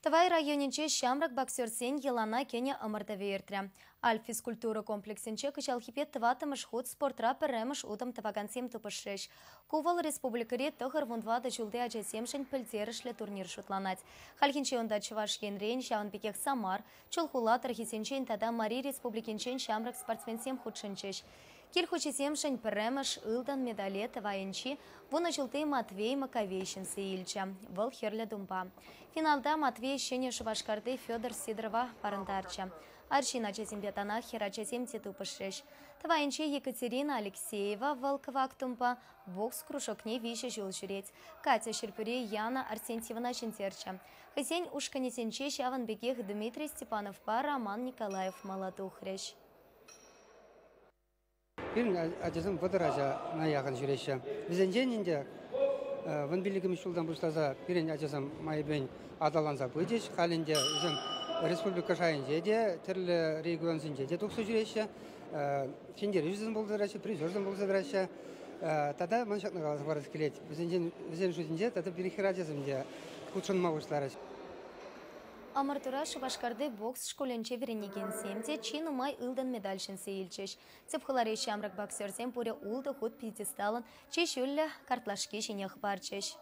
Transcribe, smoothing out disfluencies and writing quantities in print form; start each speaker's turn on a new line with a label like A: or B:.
A: Тывай районинче шамрак боксерсен елана кене ымырды вертря. Аль физкультура комплексинче кычалхипет тыватымыш ход спортра пірремыш утым тывагансем тупышреш. Кувал республикаре тығыр вундвады жылды ачасемшін пілтерішлі турнир шутланать. Халхинче онда чываш енрен, шавынбекек Самар, чулхулатыр хисенчен тада Мари республикинчен шамрак спортсменсем худшынчеш. Кельхучесемшін пірремыш ылдан медале тывайынчи, вуны жылды Матвей Маковейшінсі илча. Выл херлі думба. Финалда Матвей шене Шубашкарды Федор Сидорова парындарча. Аршина чесембетана херачесем тетупышреш. Тывайынче Екатерина Алексеева Волкова тумпа бокс кружокне вище жыл жүреть. Катя Шерпюре Яна Арсентьевна Шинтерча. Хысень ушканесенче шаванбекех Дмитрий Степанов па Роман Николаев Молотухреш.
B: Бирин ажасым фотоража на яған жүреші. Бізен инде вон билігім шулдан бұштаза бирин ажасым майбен адаланса бөдеш. Қалінде үзім республика шайын жеде, түрлі регион жеде тұқсы жүреші. Сендер жүзін болдырашы, призерзін болдырашы. Тада маншақны қаласы барыз келет. Бізен жүзінде тада біріхер ажасымде құлшынма бұштарашы.
A: Амартура Шубашкарды бокс школенче веренеген семте чину май ылдан медальшинсе илчеш. Цепхыларе шамрак боксерсем пуре улды худ пьедесталын чешюлле картлашке шинех барчеш.